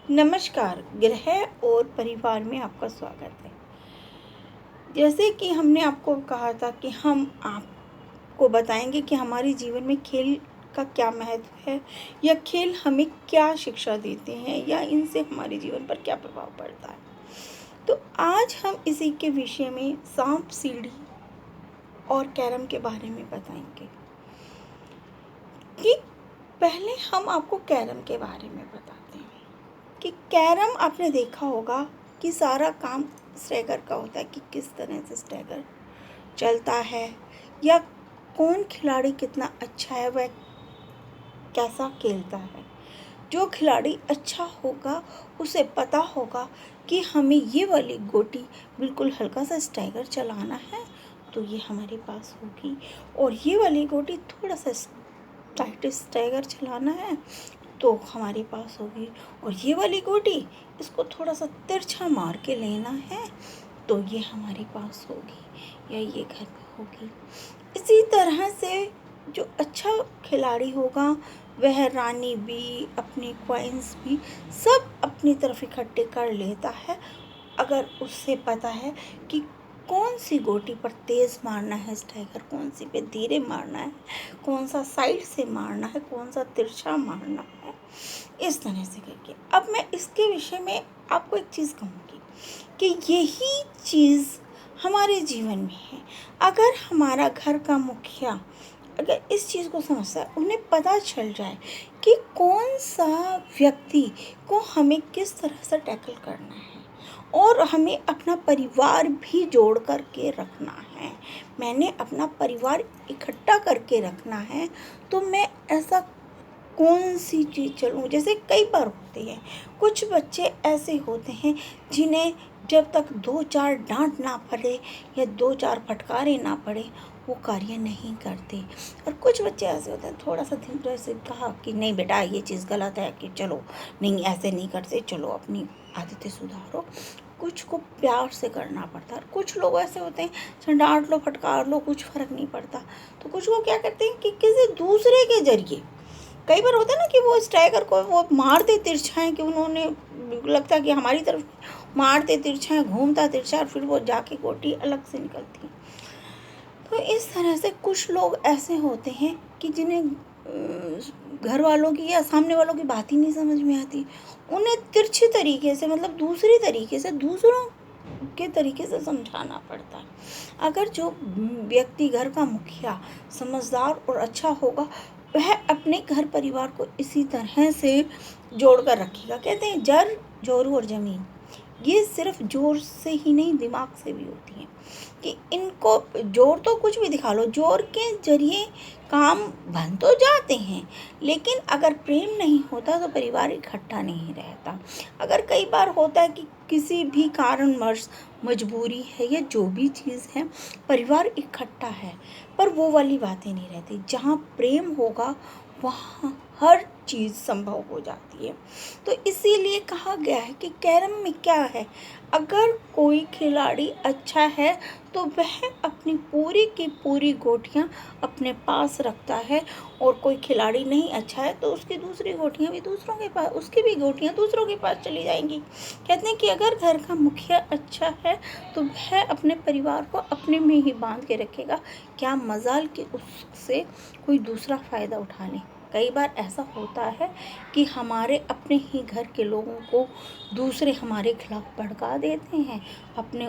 नमस्कार, गृह और परिवार में आपका स्वागत है। जैसे कि हमने आपको कहा था कि हम आपको बताएँगे कि हमारे जीवन में खेल का क्या महत्व है या खेल हमें क्या शिक्षा देते हैं या इनसे हमारे जीवन पर क्या प्रभाव पड़ता है। तो आज हम इसी के विषय में सांप सीढ़ी और कैरम के बारे में बताएँगे कि पहले हम आपको कैरम के बारे में बताते हैं कि कैरम आपने देखा होगा कि सारा काम स्टैगर का होता है कि किस तरह से स्टैगर चलता है या कौन खिलाड़ी कितना अच्छा है, वह कैसा खेलता है। जो खिलाड़ी अच्छा होगा उसे पता होगा कि हमें ये वाली गोटी बिल्कुल हल्का सा स्टैगर चलाना है तो ये हमारे पास होगी, और ये वाली गोटी थोड़ा सा टाइट स्टैगर चलाना है तो हमारे पास होगी, और ये वाली गोटी इसको थोड़ा सा तिरछा मार के लेना है तो ये हमारे पास होगी या ये घर पे होगी। इसी तरह से जो अच्छा खिलाड़ी होगा वह रानी भी, अपने कॉइन्स भी सब अपनी तरफ इकट्ठे कर लेता है। अगर उससे पता है कि कौन सी गोटी पर तेज़ मारना है स्ट्राइकर, कौन सी पे धीरे मारना है, कौन सा साइड से मारना है, कौन सा तिरछा मारना है, इस तरह से करके। अब मैं इसके विषय में आपको एक चीज़ कहूँगी कि यही चीज़ हमारे जीवन में है। अगर हमारा घर का मुखिया अगर इस चीज़ को समझता है, उन्हें पता चल जाए कि कौन सा व्यक्ति को हमें किस तरह से टैकल करना है और हमें अपना परिवार भी जोड़ कर के रखना है, मैंने अपना परिवार इकट्ठा करके रखना है, तो मैं ऐसा कौन सी चीज़ चलूँ। जैसे कई बार होते हैं कुछ बच्चे ऐसे होते हैं जिन्हें जब तक 2-4 डांट ना पड़े या 2-4 फटकारे ना पड़े वो कार्य नहीं करते, और कुछ बच्चे ऐसे होते हैं थोड़ा सा धीरे से कहा कि नहीं बेटा ये चीज़ गलत है, कि चलो नहीं ऐसे नहीं करते, चलो अपनी आदतें सुधारो। कुछ को प्यार से करना पड़ता है, कुछ लोग ऐसे होते हैं डांट लो फटकार लो कुछ फ़र्क नहीं पड़ता, तो कुछ लोग क्या करते हैं कि किसी दूसरे के जरिए, कई बार होता है ना कि वो स्ट्राइकर को वो मारते तिरछा है कि उन्होंने लगता है कि हमारी तरफ मारते तिरछा है, घूमता तिरछा, फिर वो जाके गोटी अलग से निकलती है। तो इस तरह से कुछ लोग ऐसे होते हैं कि जिन्हें घर वालों की या सामने वालों की बात ही नहीं समझ में आती, उन्हें तिरछे तरीके से मतलब दूसरी तरीके से दूसरों के तरीके से समझाना पड़ता है। अगर जो व्यक्ति घर का मुखिया समझदार और अच्छा होगा वह अपने घर परिवार को इसी तरह से जोड़ कर रखेगा। कहते हैं जड़ जोरू और ज़मीन ये सिर्फ जोर से ही नहीं दिमाग से भी होती है, कि इनको जोर तो कुछ भी दिखा लो, जोर के जरिए काम बन तो जाते हैं, लेकिन अगर प्रेम नहीं होता तो परिवार इकट्ठा नहीं रहता। अगर कई बार होता है कि किसी भी कारणवश मजबूरी है या जो भी चीज़ है परिवार इकट्ठा है, पर वो वाली बातें नहीं रहती। जहाँ प्रेम होगा वहाँ हर चीज़ संभव हो जाती है। तो इसीलिए कहा गया है कि कैरम में क्या है, अगर कोई खिलाड़ी अच्छा है तो वह अपनी पूरी की पूरी गोटियां अपने पास रखता है, और कोई खिलाड़ी नहीं अच्छा है तो उसकी दूसरी गोटियां भी दूसरों के पास, उसकी भी गोटियां दूसरों के पास चली जाएंगी। कहते हैं कि अगर घर का मुखिया अच्छा है तो वह अपने परिवार को अपने में ही बांध के रखेगा, क्या मजाल कि उससे कोई दूसरा फ़ायदा उठा ले। कई बार ऐसा होता है कि हमारे अपने ही घर के लोगों को दूसरे हमारे खिलाफ भड़का देते हैं, अपने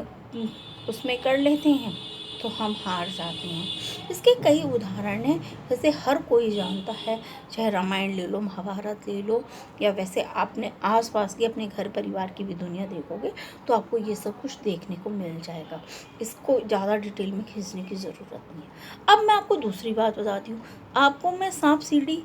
उसमें कर लेते हैं तो हम हार जाते हैं। इसके कई उदाहरण हैं, वैसे हर कोई जानता है, चाहे रामायण ले लो, महाभारत ले लो, या वैसे आपने आसपास की अपने घर परिवार की भी दुनिया देखोगे तो आपको ये सब कुछ देखने को मिल जाएगा। इसको ज़्यादा डिटेल में खींचने की ज़रूरत नहीं है। अब मैं आपको दूसरी बात बताती हूँ। आपको मैं सांप सीढ़ी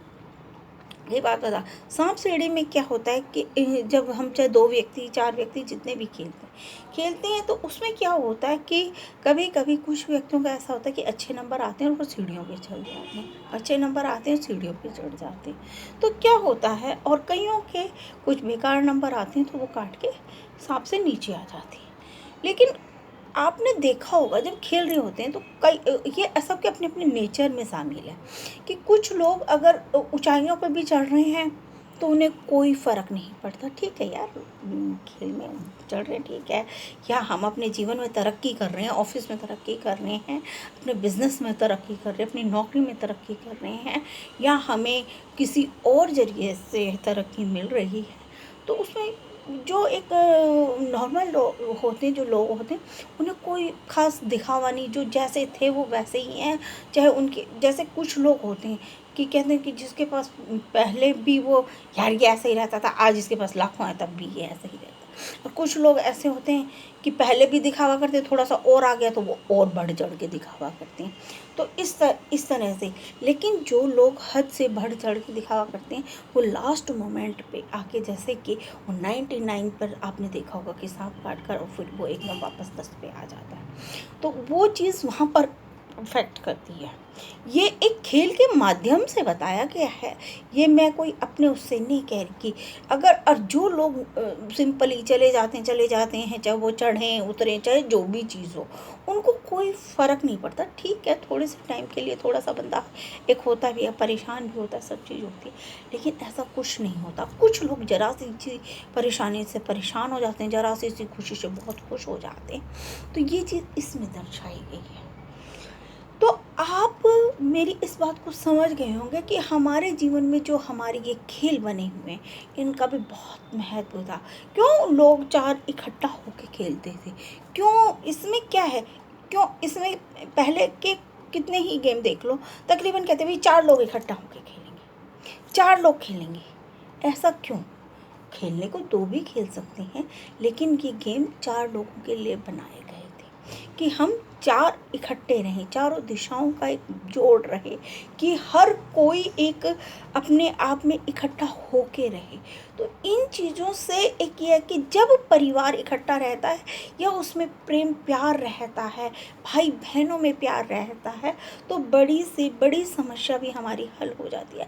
ये बात बता, सांप सीढ़ी में क्या होता है कि जब हम चाहे 2 व्यक्ति 4 व्यक्ति जितने भी खेलते हैं तो उसमें क्या होता है कि कभी कभी कुछ व्यक्तियों का ऐसा होता है कि अच्छे नंबर आते हैं और वो सीढ़ियों पे चढ़ जाते हैं, अच्छे नंबर आते हैं सीढ़ियों पे चढ़ जाते हैं। तो क्या होता है, और कईयों के कुछ बेकार नंबर आते हैं तो वो काट के सांप से नीचे आ जाती है। लेकिन आपने देखा होगा जब खेल रहे होते हैं तो कई ये सबके अपने अपने नेचर में शामिल है कि कुछ लोग अगर ऊंचाइयों पर भी चढ़ रहे हैं तो उन्हें कोई फ़र्क नहीं पड़ता। ठीक है यार, खेल में चल रहे हैं, ठीक है, या हम अपने जीवन में तरक्की कर रहे हैं, ऑफिस में तरक्की कर रहे हैं, अपने बिजनेस में तरक्की कर रहे हैं, अपनी नौकरी में तरक्की कर रहे हैं, या हमें किसी और ज़रिए से तरक्की मिल रही है, तो उसमें जो एक नॉर्मल लोग होते हैं, जो लोग होते हैं, उन्हें कोई ख़ास दिखावा नहीं, जो जैसे थे वो वैसे ही हैं। चाहे उनके जैसे कुछ लोग होते हैं कि कहते हैं कि जिसके पास पहले भी वो, यार ये ऐसे ही रहता था, आज इसके पास लाखों हैं तब भी ये ऐसे ही रहता है। और कुछ लोग ऐसे होते हैं कि पहले भी दिखावा करते, थोड़ा सा और आ गया तो वो और बढ़ चढ़ के दिखावा करते हैं। तो इस तरह से, लेकिन जो लोग हद से बढ़ चढ़ के दिखावा करते हैं, वो लास्ट मोमेंट पे आके, जैसे कि वो 99 पर आपने देखा होगा कि सांप काट कर और फिर वो एकदम वापस 10 पे आ जाता है, तो वो चीज़ वहाँ पर इफेक्ट करती है। ये एक खेल के माध्यम से बताया गया है, ये मैं कोई अपने उससे नहीं कह रही कि अगर, और जो लोग सिंपली चले जाते हैं, चाहे वो चढ़ें उतरें, चाहे जो भी चीज़ हो, उनको कोई फ़र्क नहीं पड़ता। ठीक है, थोड़े से टाइम के लिए थोड़ा सा बंदा एक होता भी है, परेशान भी होता है, सब चीज़ होती है, लेकिन ऐसा कुछ नहीं होता। कुछ लोग ज़रा सी परेशानी से परेशान हो जाते हैं, ज़रा सी खुशी से बहुत खुश हो जाते हैं। तो ये चीज़ इसमें दर्शाई गई है। तो आप मेरी इस बात को समझ गए होंगे कि हमारे जीवन में जो हमारे ये खेल बने हुए हैं, इनका भी बहुत महत्व था। क्यों लोग 4 इकट्ठा होके खेलते थे? क्यों, इसमें क्या है? क्यों इसमें, पहले के कितने ही गेम देख लो, तकरीबन कहते भाई 4 लोग इकट्ठा होके खेलेंगे, 4 लोग खेलेंगे। ऐसा क्यों? खेलने को 2 भी खेल सकते हैं, लेकिन ये गेम 4 लोगों के लिए बनाए गए थे कि हम 4 इकट्ठे रहें, चारों दिशाओं का एक जोड़ रहे, कि हर कोई एक अपने आप में इकट्ठा होके रहे। तो इन चीज़ों से एक ये है कि जब परिवार इकट्ठा रहता है, या उसमें प्रेम प्यार रहता है, भाई बहनों में प्यार रहता है, तो बड़ी से बड़ी समस्या भी हमारी हल हो जाती है।